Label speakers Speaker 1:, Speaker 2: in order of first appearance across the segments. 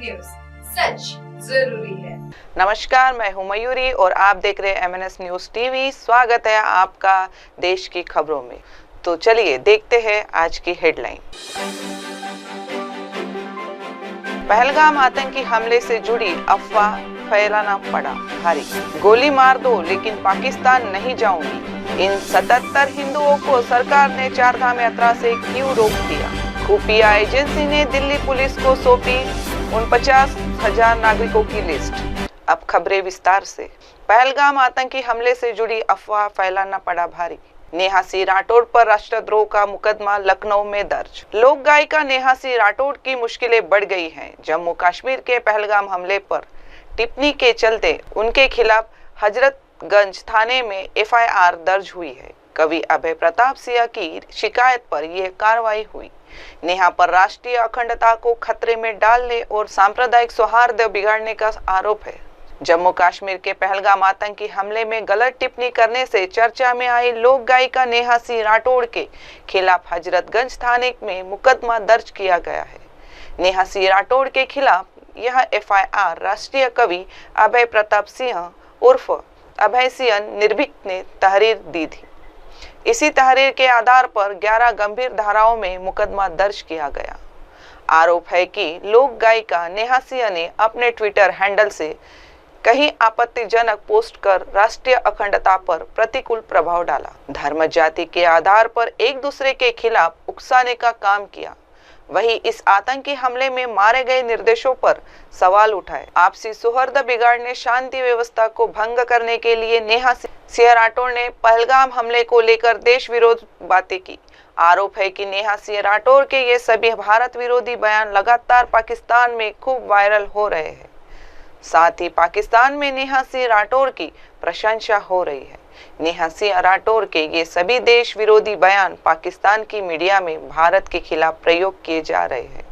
Speaker 1: News, सच जरूरी है।
Speaker 2: नमस्कार, मैं हूं मयूरी और आप देख रहे हैं MNS न्यूज टीवी। स्वागत है आपका देश की खबरों में। तो चलिए देखते हैं आज की हेडलाइन। पहलगाम आतंकी हमले से जुड़ी अफवाह फैलाना पड़ा भारी। गोली मार दो लेकिन पाकिस्तान नहीं जाऊंगी। इन 77 हिंदुओं को सरकार ने चारधाम यात्रा से क्यों रोक दिया? खुफिया एजेंसी ने दिल्ली पुलिस को सौंपी 49,000 नागरिकों की लिस्ट। अब खबरें विस्तार से। पहलगाम आतंकी हमले से जुड़ी अफवाह फैलाना पड़ा भारी। नेहा सिंह राठौड़ पर राष्ट्रद्रोह का मुकदमा लखनऊ में दर्ज। लोक गायिका नेहा सिंह राठौड़ की मुश्किलें बढ़ गई हैं। जम्मू कश्मीर के पहलगाम हमले पर टिप्पणी के चलते उनके खिलाफ हजरतगंज थाने में FIR दर्ज हुई है। कवि अभय प्रताप सिंह की शिकायत पर यह कार्रवाई हुई। नेहा पर राष्ट्रीय अखंडता को खतरे में डालने और सांप्रदायिक सौहार्द बिगाड़ने का आरोप है। जम्मू कश्मीर के पहलगाम आतंकी हमले में गलत टिप्पणी करने से चर्चा में आई लोक गायिका नेहा सिंह राठौड़ के खिलाफ हजरतगंज थाने में मुकदमा दर्ज किया गया है। नेहा सिंह राठौड़ के खिलाफ यह FIR राष्ट्रीय कवि अभय प्रताप सिंह उर्फ अभय सिंह निर्भीक ने तहरीर दी थी। इसी तहरीर के आधार पर 11 गंभीर धाराओं में मुकदमा दर्ज किया गया। आरोप है कि लोक गायिका नेहा सिंह ने अपने ट्विटर हैंडल से कहीं आपत्तिजनक पोस्ट कर राष्ट्रीय अखंडता पर प्रतिकूल प्रभाव डाला, धर्म जाति के आधार पर एक दूसरे के खिलाफ उकसाने का काम किया। वहीं इस आतंकी हमले में मारे गए निर्देशों पर सवाल उठाए। आपसी सौहार्द बिगाड़ने, शांति व्यवस्था को भंग करने के लिए नेहा सिंह राठौड़ ने पहलगाम हमले को लेकर देश विरोध बातें की। आरोप है कि नेहा सिंह राठौड़ के ये सभी भारत विरोधी बयान लगातार पाकिस्तान में खूब वायरल हो रहे हैं। साथ ही पाकिस्तान में नेहा सिंह राठौड़ की प्रशंसा हो रही है। नेहा सिंह राठौड़ के ये सभी देश विरोधी बयान पाकिस्तान की मीडिया में भारत के खिलाफ प्रयोग किए जा रहे हैं।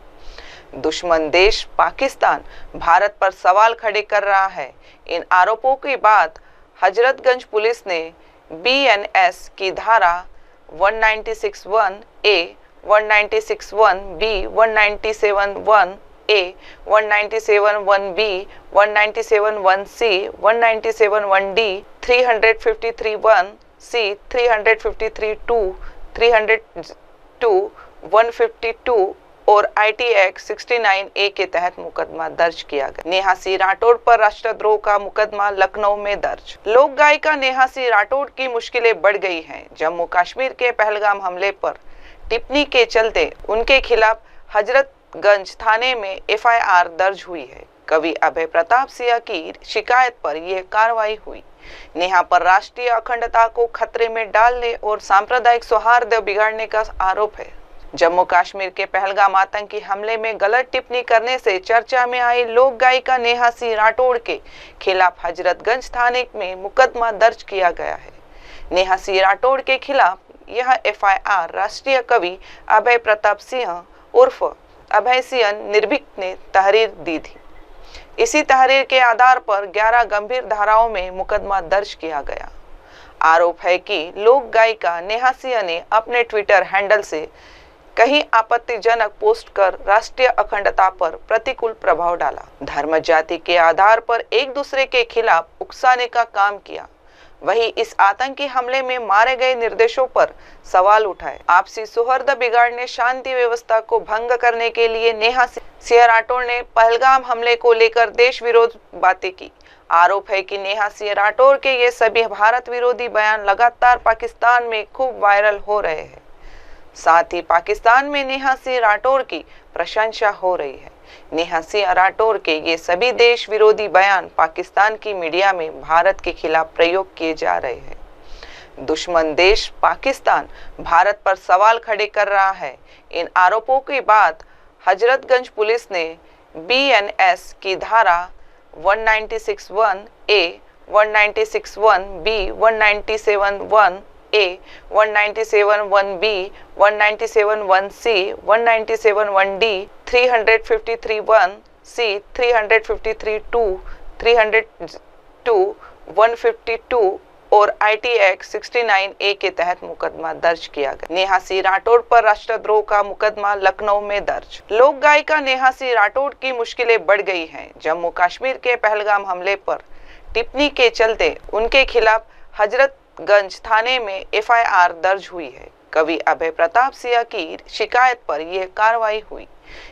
Speaker 2: दुश्मन देश पाकिस्तान भारत पर सवाल खड़े कर रहा है। इन आरोपों के बाद हजरतगंज पुलिस ने BNS की धारा 1961A, 1961B, 1971A, 1971B, 1971C, 1971D, 353(1)C, 353(2), 302, 152 और IT Act 69A के तहत मुकदमा दर्ज किया गया। नेहा सिंह राठौड़ पर राष्ट्रद्रोह का मुकदमा लखनऊ में दर्ज। लोक गायिका नेहा सिंह राठौड़ की मुश्किलें बढ़ गई हैं। जम्मू कश्मीर के पहलगाम हमले पर टिप्पणी के चलते उनके खिलाफ हजरतगंज थाने में FIR दर्ज हुई है। कवि अभय प्रताप सिंह की शिकायत पर यह कार्रवाई हुई। नेहा पर राष्ट्रीय अखंडता को खतरे में डालने और सांप्रदायिक सौहार्द बिगाड़ने का आरोप है। जम्मू कश्मीर के पहलगाम आतंकी हमले में गलत टिप्पणी करने से चर्चा में आई लोक गायिका नेहा सिंह राठौड़ के खिलाफ हजरतगंज थाने में मुकदमा दर्ज किया गया है। नेहा सिंह राठौड़ के खिलाफ यह FIR राष्ट्रीय कवि अभय प्रताप सिंह उर्फ अभय सिंह निर्भीक ने तहरीर दी थी। इसी तहरीर के आधार पर 11 गंभीर धाराओं में मुकदमा दर्ज किया गया। आरोप है कि लोक गायिका नेहा सिंह ने अपने ट्विटर हैंडल से कहीं आपत्तिजनक पोस्ट कर राष्ट्रीय अखंडता पर प्रतिकूल प्रभाव डाला, धर्म जाति के आधार पर एक दूसरे के खिलाफ उकसाने का काम किया। वहीं इस आतंकी हमले में मारे गए निर्देशों पर सवाल उठाए। आपसी सौहार्द बिगाड़ने, शांति व्यवस्था को भंग करने के लिए नेहा सिंह राठौड़ ने पहलगाम हमले को लेकर देश विरोध बातें की। आरोप है कि नेहा सिंह राठौड़ के ये सभी भारत विरोधी बयान लगातार पाकिस्तान में खूब वायरल हो रहे हैं। साथ ही पाकिस्तान में नेहा सिंह राठौड़ की प्रशंसा हो रही है। नेहा सिंह राठौड़ के ये सभी देश विरोधी बयान पाकिस्तान की मीडिया में भारत के खिलाफ प्रयोग किए जा रहे हैं। दुश्मन देश पाकिस्तान भारत पर सवाल खड़े कर रहा है। इन आरोपों के बाद हजरतगंज पुलिस ने BNS की धारा 1961A, 1961B, 1971A, 1971B, 1971C, 1971D, 353(1)C, 353(2), 302, 152 और IT एक्ट 69A के तहत मुकदमा दर्ज किया गया। नेहा सिंह राठौड़ पर राष्ट्रद्रोह का मुकदमा लखनऊ में दर्ज। लोक गायिका नेहा सिंह राठौड़ की मुश्किलें बढ़ गई हैं। जम्मू कश्मीर के पहलगाम हमले पर टिप्पणी के चलते उनके खिलाफ हजरतगंज थाने में FIR दर्ज हुई है। कवि अभय प्रताप सिंह की शिकायत पर यह कार्रवाई हुई।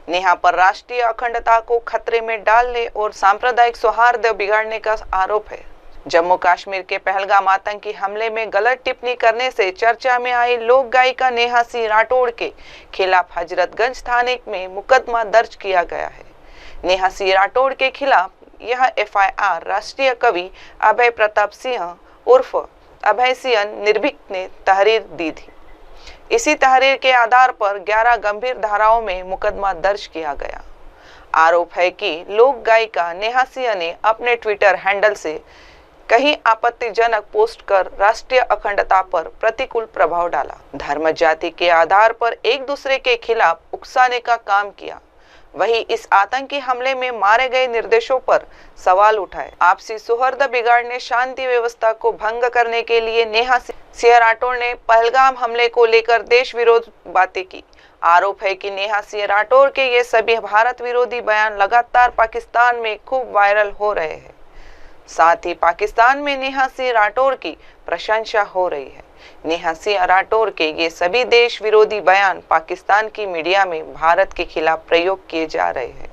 Speaker 2: नेहा पर राष्ट्रीय अखंडता को खतरे में डालने और सांप्रदायिक सौहार्द बिगाड़ने का आरोप है। जम्मू कश्मीर के पहलगाम आतंकी हमले में गलत टिप्पणी करने से चर्चा में आई लोक गायिका नेहा सिंह राठौड़ के खिलाफ हजरतगंज थाने में मुकदमा दर्ज किया गया है। नेहा सिंह राठौड़ के खिलाफ यह FIR राष्ट्रीय कवि अभय प्रताप सिंह उर्फ अभय सिंह निर्भीक ने तहरीर दी थी। इसी तहरीर के आधार पर 11 गंभीर धाराओं में मुकदमा दर्ज किया गया। आरोप है कि लोक गायिका नेहा सिंह ने अपने ट्विटर हैंडल से कहीं आपत्तिजनक पोस्ट कर राष्ट्रीय अखंडता पर प्रतिकूल प्रभाव डाला, धर्म जाति के आधार पर एक दूसरे के खिलाफ उकसाने का काम किया। वहीं इस आतंकी हमले में मारे गए निर्दोषों पर सवाल उठाए। आपसी सौहार्द बिगाड़ने, शांति व्यवस्था को भंग करने के लिए नेहा सिंह राठौड़ ने पहलगाम हमले को लेकर देश विरोध बातें की। आरोप है कि नेहा सिंह राठौड़ के ये सभी भारत विरोधी बयान लगातार पाकिस्तान में खूब वायरल हो रहे हैं। साथ ही पाकिस्तान में नेहा सिंह राठौड़ की प्रशंसा हो रही है। नेहा सिंह राठौड़ के ये सभी देश विरोधी बयान पाकिस्तान की मीडिया में भारत के खिलाफ प्रयोग किए जा रहे हैं।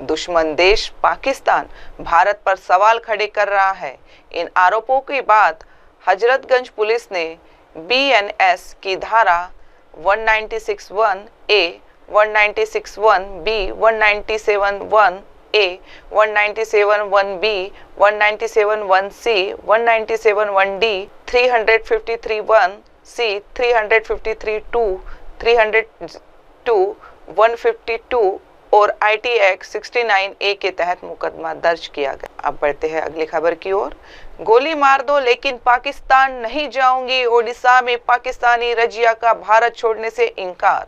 Speaker 2: दुश्मन देश पाकिस्तान भारत पर सवाल खड़े कर रहा है। इन आरोपों के बाद हजरतगंज पुलिस ने BNS की धारा 1961A, 1961B, 1971A, 1971B, 1971C, 1971D, 353(1)C, 353(2), 302, 152 और IT एक्ट 69A के तहत मुकदमा दर्ज किया गया। अब बढ़ते हैं अगली खबर की ओर। गोली मार दो लेकिन पाकिस्तान नहीं जाऊंगी। ओडिशा में पाकिस्तानी रजिया का भारत छोड़ने से इनकार।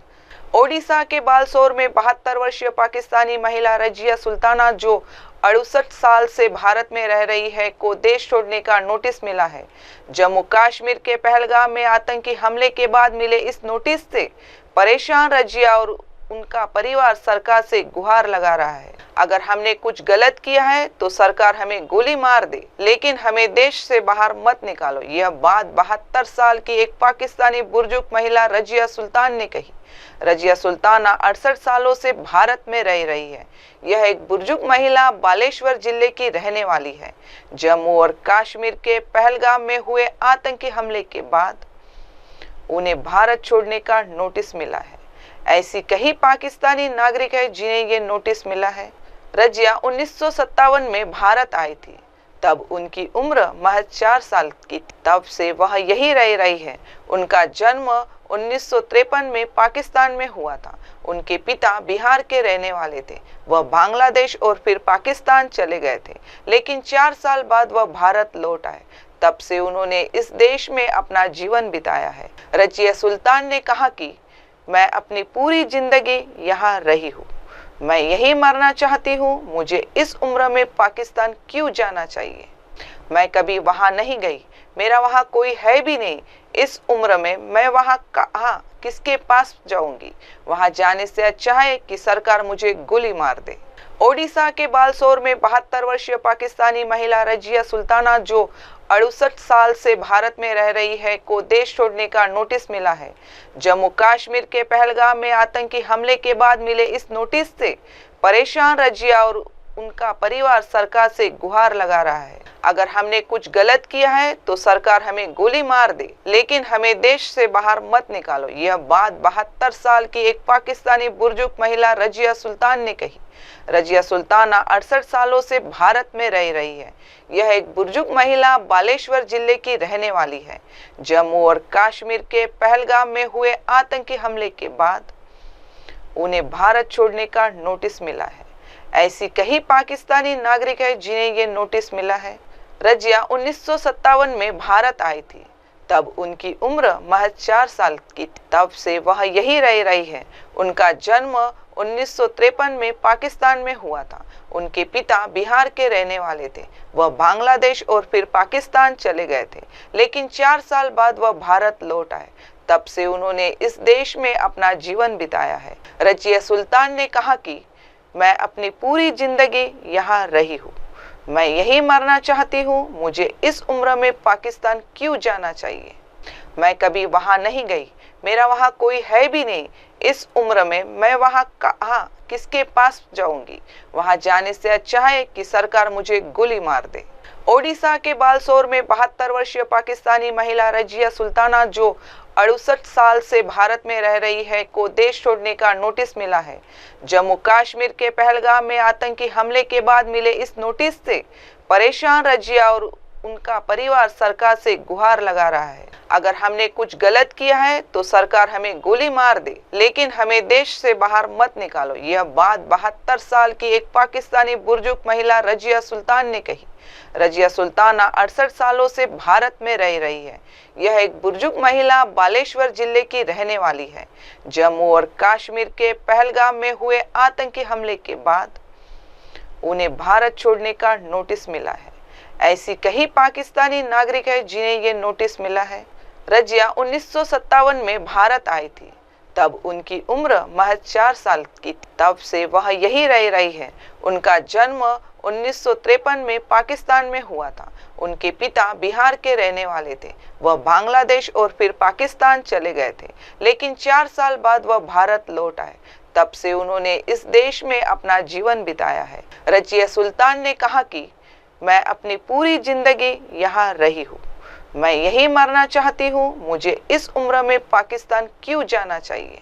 Speaker 2: ओडिशा के बालसोर में 72 वर्षीय पाकिस्तानी महिला रजिया सुल्ताना, जो 68 साल से भारत में रह रही है, को देश छोड़ने का नोटिस मिला है। जम्मू कश्मीर के पहलगाम में आतंकी हमले के बाद मिले इस नोटिस से परेशान रजिया और उनका परिवार सरकार से गुहार लगा रहा है। अगर हमने कुछ गलत किया है तो सरकार हमें गोली मार दे, लेकिन हमें देश से बाहर मत निकालो। यह बात 72 साल की एक पाकिस्तानी बुजुर्ग महिला रजिया सुल्तान ने कही। रजिया सुल्ताना 68 सालों से भारत में रह रही है। यह एक बुजुर्ग महिला बालेश्वर जिले की रहने वाली है। जम्मू और कश्मीर के पहलगाम में हुए आतंकी हमले के बाद उन्हें भारत छोड़ने का नोटिस मिला है। ऐसी कई पाकिस्तानी नागरिक है जिन्हें ये नोटिस मिला है। रजिया 1957 में भारत आई थी, तब उनकी उम्र महज 4 साल की थी। तब से वह यही रह रही है। उनका जन्म 1953 में पाकिस्तान में हुआ था। उनके पिता बिहार के रहने वाले थे। वह बांग्लादेश और फिर पाकिस्तान चले गए थे, लेकिन 4 साल बाद वह भारत लौट आए। तब से उन्होंने इस देश में अपना जीवन बिताया है। रजिया सुल्तान ने कहा कि मैं अपनी पूरी जिंदगी यहाँ रही हूँ, मैं यही मरना चाहती हूँ। मुझे इस उम्र में पाकिस्तान क्यों जाना चाहिए? मैं कभी वहाँ नहीं गई, मेरा वहाँ कोई है भी नहीं। इस उम्र में मैं वहाँ कहाँ किसके पास जाऊंगी? वहाँ जाने से अच्छा है कि सरकार मुझे गोली मार दे। ओडिशा के बालसोर में 72 वर्षीय पाकिस्तानी महिला रजिया सुल्ताना, जो 68 साल से भारत में रह रही है, को देश छोड़ने का नोटिस मिला है। जम्मू कश्मीर के पहलगाम में आतंकी हमले के बाद मिले इस नोटिस से परेशान रजिया और उनका परिवार सरकार से गुहार लगा रहा है। अगर हमने कुछ गलत किया है तो सरकार हमें गोली मार दे, लेकिन हमें देश से बाहर मत निकालो। यह बात 72 साल की एक पाकिस्तानी बुजुर्ग महिला रजिया सुल्तान ने कही। रजिया सुल्ताना 68 सालों से भारत में रह रही है। यह एक बुजुर्ग महिला बालेश्वर जिले की रहने वाली है। जम्मू और कश्मीर के पहलगाम में हुए आतंकी हमले के बाद उन्हें भारत छोड़ने का नोटिस मिला है। ऐसी कई पाकिस्तानी नागरिक है जिन्हें ये नोटिस मिला है। रजिया 1957 में भारत आई थी, तब उनकी उम्र महज 4 साल की थी। तब से वह यही रह रही है। उनका जन्म 1953 में पाकिस्तान में हुआ था। उनके पिता बिहार के रहने वाले थे। वह बांग्लादेश और फिर पाकिस्तान चले गए थे, लेकिन 4 साल बाद वह भारत लौट आए। तब से उन्होंने इस देश में अपना जीवन बिताया है। रजिया सुल्तान ने कहा कि मैं अपनी पूरी जिंदगी यहाँ रही हूँ, मैं यही मरना चाहती हूँ। मुझे इस उम्र में पाकिस्तान क्यों जाना चाहिए? मैं कभी वहां नहीं गई, मेरा वहां कोई है भी नहीं। इस उम्र में मैं वहां कहाँ किसके पास जाऊंगी? वहां जाने से अच्छा है कि सरकार मुझे गोली मार दे। ओडिशा के बालसोर में 72 वर्षीय पाकिस्तानी महिला रजिया सुल्ताना, जो 68 साल से भारत में रह रही है, को देश छोड़ने का नोटिस मिला है। जम्मू कश्मीर के पहलगाम में आतंकी हमले के बाद मिले इस नोटिस से परेशान रजिया और उनका परिवार सरकार से गुहार लगा रहा है। अगर हमने कुछ गलत किया है तो सरकार हमें गोली मार दे, लेकिन हमें देश से बाहर मत निकालो। यह बात 72 साल की एक पाकिस्तानी बुजुर्ग महिला रजिया सुल्तान ने कही। रजिया सुल्ताना 68 सालों से भारत में रह रही है। यह एक बुजुर्ग महिला बालेश्वर जिले की रहने वाली है। जम्मू और कश्मीर के पहलगाम में हुए आतंकी हमले के बाद उन्हें भारत छोड़ने का नोटिस मिला है। ऐसी कई पाकिस्तानी नागरिक है जिन्हें ये नोटिस मिला है। रजिया 1957 में भारत आई थी, तब उनकी उम्र महज 4 साल की थी। तब से वह यही रह रही है। उनका जन्म 1953 में पाकिस्तान में हुआ था। उनके पिता बिहार के रहने वाले थे। वह बांग्लादेश और फिर पाकिस्तान चले गए थे, लेकिन 4 साल बाद वह भारत लौट आए। तब से उन्होंने इस देश में अपना जीवन बिताया है। रजिया सुल्तान ने कहा कि मैं अपनी पूरी जिंदगी यहाँ रही हूँ, मैं यही मरना चाहती हूँ। मुझे इस उम्र में पाकिस्तान क्यों जाना चाहिए?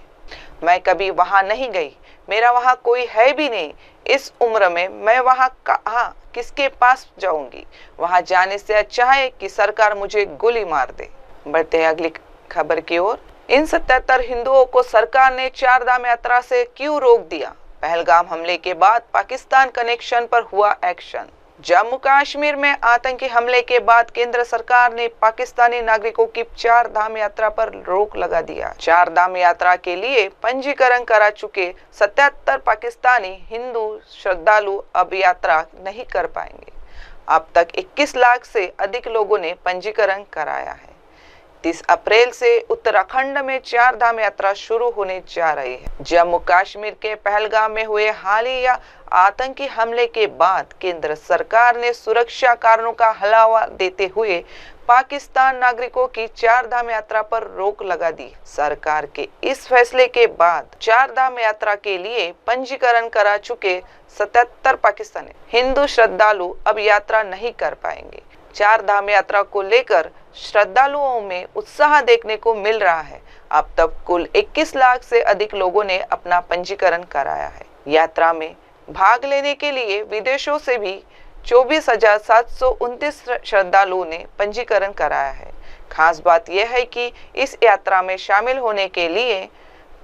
Speaker 2: मैं कभी वहां नहीं गई, मेरा वहां कोई है भी नहीं। इस उम्र में मैं वहां कहाँ किसके पास जाऊंगी? वहां जाने से अच्छा है कि सरकार मुझे गोली मार दे। बढ़ते हैं अगली खबर की ओर। इन 77 हिंदुओं को सरकार ने 4 धाम यात्रा से क्यों रोक दिया? पहलगाम हमले के बाद पाकिस्तान कनेक्शन पर हुआ एक्शन। जम्मू कश्मीर में आतंकी हमले के बाद केंद्र सरकार ने पाकिस्तानी नागरिकों की 4 धाम यात्रा पर रोक लगा दिया। 4 धाम यात्रा के लिए पंजीकरण करा चुके 77 पाकिस्तानी हिंदू श्रद्धालु अब यात्रा नहीं कर पाएंगे। अब तक 21 लाख से अधिक लोगों ने पंजीकरण कराया है। 30 अप्रैल से उत्तराखंड में 4 धाम यात्रा शुरू होने जा रही है। जम्मू कश्मीर के पहलगाम में हुए हालिया आतंकी हमले के बाद केंद्र सरकार ने सुरक्षा कारणों का हवाला देते हुए पाकिस्तान नागरिकों की 4 धाम यात्रा पर रोक लगा दी। सरकार के इस फैसले के बाद 4 धाम यात्रा के लिए पंजीकरण करा चुके 77 पाकिस्तानी हिंदू श्रद्धालु अब यात्रा नहीं कर पाएंगे। 4 धाम यात्रा को लेकर श्रद्धालुओं में उत्साह देखने को मिल रहा है। अब तक कुल 21 लाख से अधिक लोगों ने अपना पंजीकरण कराया है। यात्रा में भाग लेने के लिए विदेशों से भी 24,729 श्रद्धालुओं ने पंजीकरण कराया है। खास बात यह है कि इस यात्रा में शामिल होने के लिए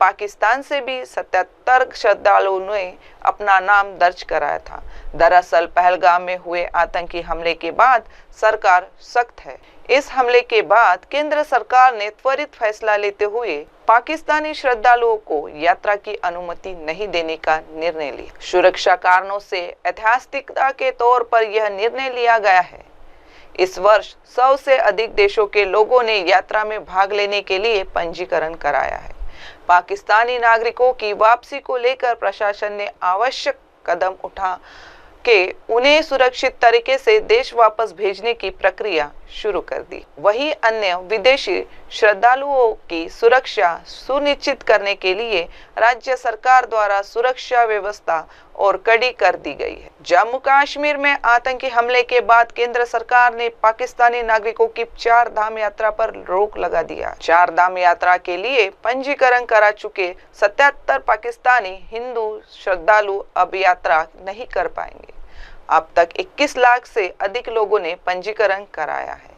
Speaker 2: पाकिस्तान से भी 77 श्रद्धालुओं ने अपना नाम दर्ज कराया था। दरअसल पहलगाम में हुए आतंकी हमले के बाद सरकार सख्त है। इस हमले के बाद केंद्र सरकार ने त्वरित फैसला लेते हुए पाकिस्तानी श्रद्धालुओं को यात्रा की अनुमति नहीं देने का निर्णय लिया। सुरक्षा कारणों से ऐतिहासिकता के तौर पर यह निर्णय लिया गया है। इस वर्ष 100 से अधिक देशों के लोगों ने यात्रा में भाग लेने के लिए पंजीकरण कराया है। पाकिस्तानी नागरिकों की वापसी को लेकर प्रशासन ने आवश्यक कदम उठा के उन्हें सुरक्षित तरीके से देश वापस भेजने की प्रक्रिया शुरू कर दी। वहीं अन्य विदेशी श्रद्धालुओं की सुरक्षा सुनिश्चित करने के लिए राज्य सरकार द्वारा सुरक्षा व्यवस्था और कड़ी कर दी गई है। जम्मू कश्मीर में आतंकी हमले के बाद केंद्र सरकार ने पाकिस्तानी नागरिकों की 4 धाम यात्रा पर रोक लगा दिया। 4 धाम यात्रा के लिए पंजीकरण करा चुके 77 पाकिस्तानी हिंदू श्रद्धालु अब यात्रा नहीं कर पाएंगे। अब तक 21 लाख से अधिक लोगों ने पंजीकरण कराया है।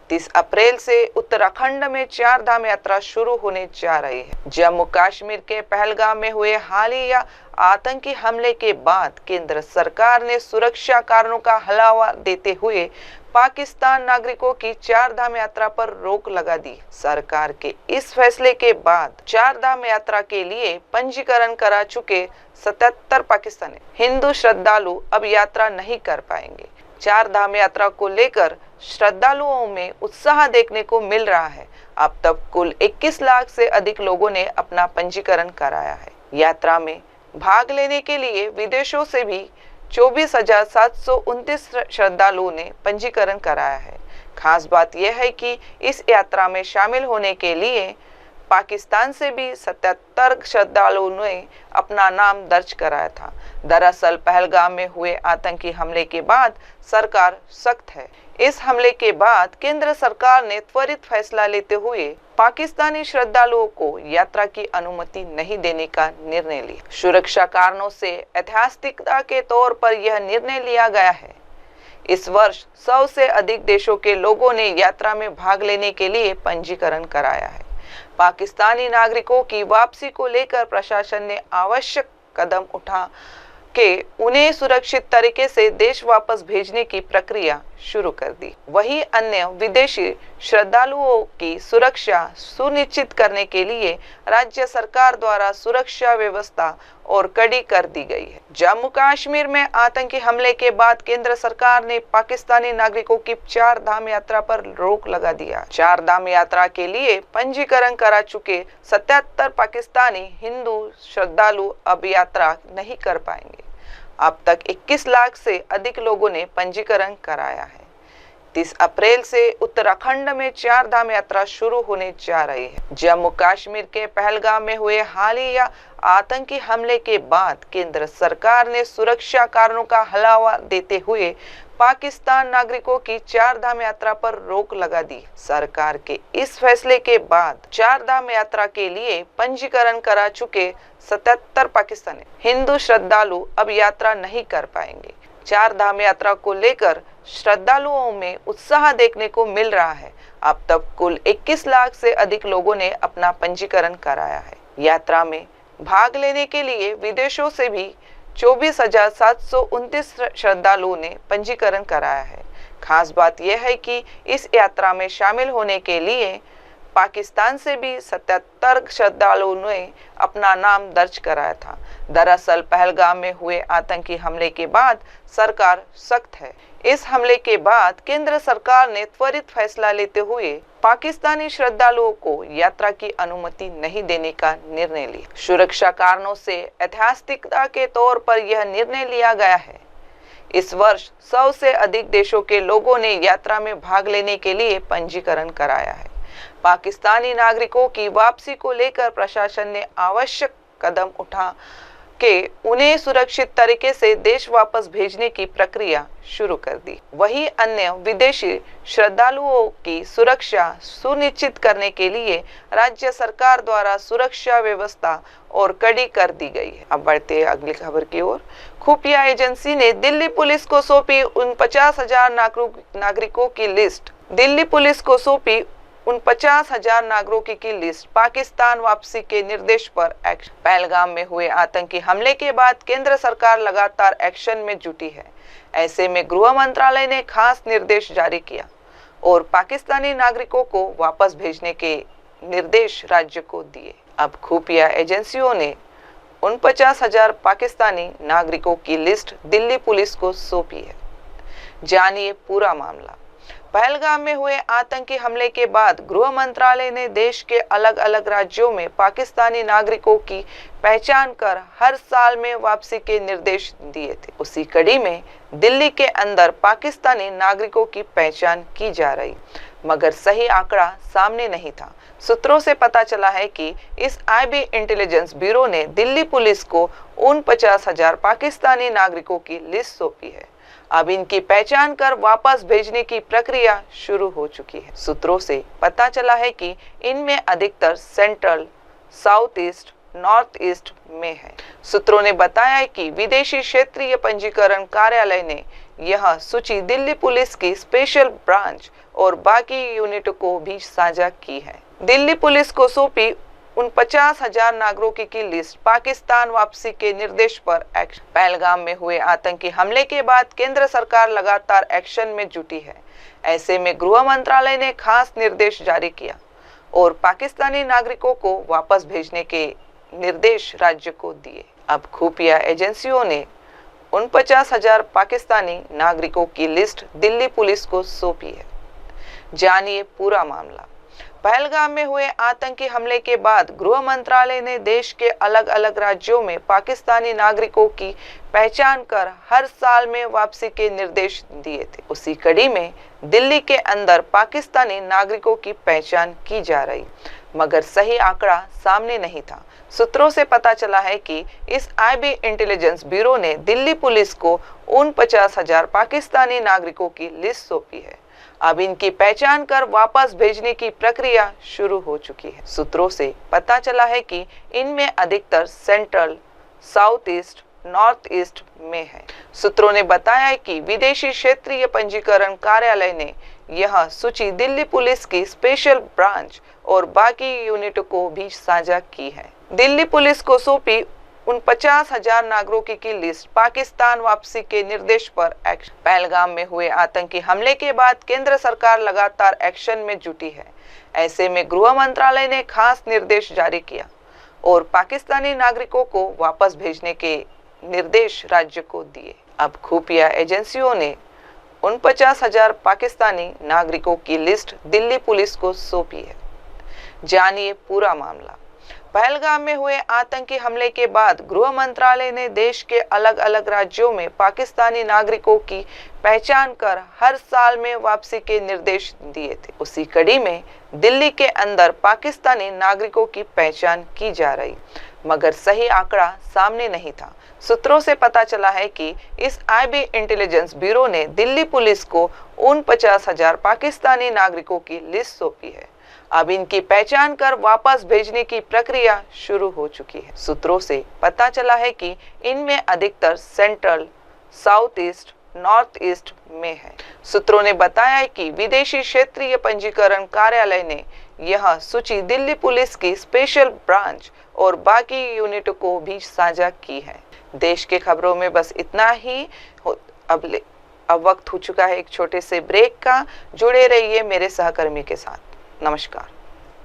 Speaker 2: 30 अप्रैल से उत्तराखंड में 4 धाम यात्रा शुरू होने जा रही है। जम्मू कश्मीर के पहलगाम में हुए हालिया आतंकी हमले के बाद केंद्र सरकार ने सुरक्षा कारणों का हवाला देते हुए पाकिस्तान नागरिकों की चार धाम यात्रा पर रोक लगा दी। सरकार के इस फैसले के बाद चार धाम यात्रा के लिए पंजीकरण करा चुके 77 पाकिस्तानी हिंदू श्रद्धालु अब यात्रा नहीं कर पाएंगे। चार धाम यात्रा को लेकर श्रद्धालुओं में उत्साह देखने को मिल रहा है। अब तक कुल 21 लाख से अधिक लोगों ने अपना पंजीकरण कराया है। यात्रा में भाग लेने के लिए विदेशों से भी 24,729 श्रद्धालुओं ने पंजीकरण कराया है। खास बात यह है कि इस यात्रा में शामिल होने के लिए पाकिस्तान से भी 77 श्रद्धालुओं ने अपना नाम दर्ज कराया था। दरअसल पहलगाम में हुए आतंकी हमले के बाद सरकार सख्त है। इस हमले के बाद केंद्र सरकार ने त्वरित फैसला लेते हुए पाकिस्तानी श्रद्धालुओं को यात्रा की अनुमति नहीं देने का निर्णय लिया। सुरक्षा कारणों से ऐतिहासिकता के तौर पर यह निर्णय लिया गया है। इस वर्ष 100 से अधिक देशों के लोगों ने यात्रा में भाग लेने के लिए पंजीकरण कराया है। पाकिस्तानी नागरिकों की वापसी को लेकर प्रशासन ने आवश्यक कदम उठा के उन्हें सुरक्षित तरीके से देश वापस भेजने की प्रक्रिया शुरू कर दी। वहीं अन्य विदेशी श्रद्धालुओं की सुरक्षा सुनिश्चित करने के लिए राज्य सरकार द्वारा सुरक्षा व्यवस्था और कड़ी कर दी गई है। जम्मू कश्मीर में आतंकी हमले के बाद केंद्र सरकार ने पाकिस्तानी नागरिकों की चार धाम यात्रा पर रोक लगा दिया। चार धाम यात्रा के लिए पंजीकरण करा चुके 77 पाकिस्तानी हिंदू श्रद्धालु अब यात्रा नहीं कर पाएंगे। अब तक 21 लाख से अधिक लोगों ने पंजीकरण कराया है। 30 अप्रैल से उत्तराखंड में चार धाम यात्रा शुरू होने जा रही है। जम्मू कश्मीर के पहलगाम में हुए हालिया आतंकी हमले के बाद केंद्र सरकार ने सुरक्षा कारणों का हवाला देते हुए पाकिस्तान नागरिकों की चार धाम यात्रा पर रोक लगा दी। सरकार के इस फैसले के बाद चार धाम यात्रा के लिए पंजीकरण करा चुके 77 पाकिस्तानी हिंदू श्रद्धालु अब यात्रा नहीं कर पाएंगे। चार धाम यात्रा को लेकर श्रद्धालुओं में उत्साह देखने को मिल रहा है। अब तक कुल 21 लाख से अधिक लोगों ने अपना पंजीकरण कराया है। यात्रा में भाग लेने के लिए विदेशों से भी 24,729 श्रद्धालुओं ने पंजीकरण कराया है। खास बात यह है कि इस यात्रा में शामिल होने के लिए पाकिस्तान से भी 77 श्रद्धालुओं ने अपना नाम दर्ज कराया था। दरअसल पहलगाम में हुए आतंकी हमले के बाद सरकार सख्त है। इस हमले के बाद केंद्र सरकार ने त्वरित फैसला लेते हुए पाकिस्तानी श्रद्धालुओं को यात्रा की अनुमति नहीं देने का निर्णय लिया। सुरक्षा कारणों से ऐतिहासिकता के तौर पर यह निर्णय लिया गया है। इस वर्ष 100 से अधिक देशों के लोगों ने यात्रा में भाग लेने के लिए पंजीकरण कराया है। पाकिस्तानी नागरिकों की वापसी को लेकर प्रशासन ने आवश्यक कदम उठा के उन्हें सुरक्षित तरीके से देश वापस भेजने की प्रक्रिया शुरू कर दी। वहीं अन्य विदेशी श्रद्धालुओं की सुरक्षा सुनिश्चित करने के लिए राज्य सरकार द्वारा सुरक्षा व्यवस्था और कड़ी कर दी गई है। अब बढ़ते हैं अगली खबर की ओर। खुफिया एजेंसी ने दिल्ली पुलिस को सौंपी 49,000 नागरिकों की लिस्ट। दिल्ली पुलिस को सौंपी 49,000 नागरिकों की लिस्ट। पाकिस्तान वापसी के निर्देश पर एक्शन। पहलगाम में हुए आतंकी हमले के बाद केंद्र सरकार लगातार एक्शन में जुटी है। ऐसे में गृह मंत्रालय ने खास निर्देश जारी किया और पाकिस्तानी नागरिकों को वापस भेजने के निर्देश राज्य को दिए। अब खुफिया एजेंसियों ने 49,000 पाकिस्तानी नागरिकों की लिस्ट दिल्ली पुलिस को सौंपी है। जानिए पूरा मामला। पहलगाम में हुए आतंकी हमले के बाद गृह मंत्रालय ने देश के अलग अलग राज्यों में पाकिस्तानी नागरिकों की पहचान कर हर साल में वापसी के निर्देश दिए थे। उसी कड़ी में दिल्ली के अंदर पाकिस्तानी नागरिकों की पहचान की जा रही, मगर सही आंकड़ा सामने नहीं था। सूत्रों से पता चला है कि इस आईबी इंटेलिजेंस ब्यूरो ने दिल्ली पुलिस को 49,000 पाकिस्तानी नागरिकों की लिस्ट सौंपी है। अब इनकी पहचान कर वापस भेजने की प्रक्रिया शुरू हो चुकी है। सूत्रों से पता चला है कि इनमें अधिकतर central, south east, north east में है। सूत्रों ने बताया कि विदेशी क्षेत्रीय पंजीकरण कार्यालय ने यह सूची दिल्ली पुलिस की स्पेशल ब्रांच और बाकी यूनिट को भी साझा की है। दिल्ली पुलिस को सौंपी 49,000 नागरिकों की लिस्ट। पाकिस्तान वापसी के निर्देश पर एक्शन। पहलगाम में हुए आतंकी हमले के बाद केंद्र सरकार लगातार एक्शन में जुटी है। ऐसे में गृह मंत्रालय ने खास निर्देश जारी किया और पाकिस्तानी नागरिकों को वापस भेजने के निर्देश राज्य को दिए। अब खुफिया एजेंसियों ने 49,000 पाकिस्तानी नागरिकों की लिस्ट दिल्ली पुलिस को सौंपी है। जानिए पूरा मामला। पहलगाम में हुए आतंकी हमले के बाद गृह मंत्रालय ने देश के अलग अलग राज्यों में पाकिस्तानी नागरिकों की पहचान कर हर साल में वापसी के निर्देश दिए थे। उसी कड़ी में दिल्ली के अंदर पाकिस्तानी नागरिकों की पहचान की जा रही, मगर सही आंकड़ा सामने नहीं था। सूत्रों से पता चला है कि इस IB इंटेलिजेंस ब्यूरो ने दिल्ली पुलिस को 49,000 पाकिस्तानी नागरिकों की लिस्ट सौंपी है। अब इनकी पहचान कर वापस भेजने की प्रक्रिया शुरू हो चुकी है। सूत्रों से पता चला है कि इनमें अधिकतर central, south east, north east में है। सूत्रों ने बताया कि विदेशी क्षेत्रीय पंजीकरण कार्यालय ने यह सूची दिल्ली पुलिस की स्पेशल ब्रांच और बाकी यूनिट को भी साझा की है। दिल्ली पुलिस को सौंपी 49,000 नागरिकों की लिस्ट पाकिस्तान वापसी के निर्देश पर एक्शन। पहलगाम में हुए आतंकी हमले के बाद केंद्र सरकार लगातार एक्शन में जुटी है। ऐसे में गृह मंत्रालय ने खास निर्देश जारी किया और पाकिस्तानी नागरिकों को वापस भेजने के निर्देश राज्य को दिए। अब खुफिया एजेंसियों ने 49,000 पाकिस्तानी नागरिकों की लिस्ट दिल्ली पुलिस को सौंपी है। जानिए पूरा मामला। पहलगाम में हुए आतंकी हमले के बाद गृह मंत्रालय ने देश के अलग अलग राज्यों में पाकिस्तानी नागरिकों की पहचान कर हर साल में वापसी के निर्देश दिए थे। उसी कड़ी में दिल्ली के अंदर पाकिस्तानी नागरिकों की पहचान की जा रही, मगर सही आंकड़ा सामने नहीं था। सूत्रों से पता चला है कि इस IB इंटेलिजेंस ब्यूरो ने दिल्ली पुलिस को 49,000 पाकिस्तानी नागरिकों की लिस्ट सौंपी है। अब इनकी पहचान कर वापस भेजने की प्रक्रिया शुरू हो चुकी है। सूत्रों से पता चला है कि इनमें अधिकतर central, south east, north east में है। सूत्रों ने बताया कि विदेशी क्षेत्रीय पंजीकरण कार्यालय ने यह सूची दिल्ली पुलिस की स्पेशल ब्रांच और बाकी यूनिट को भी साझा की है। देश के खबरों में बस इतना ही। अब वक्त हो चुका है एक छोटे से ब्रेक का। जुड़े रहिए मेरे सहकर्मी के साथ। नमस्कार।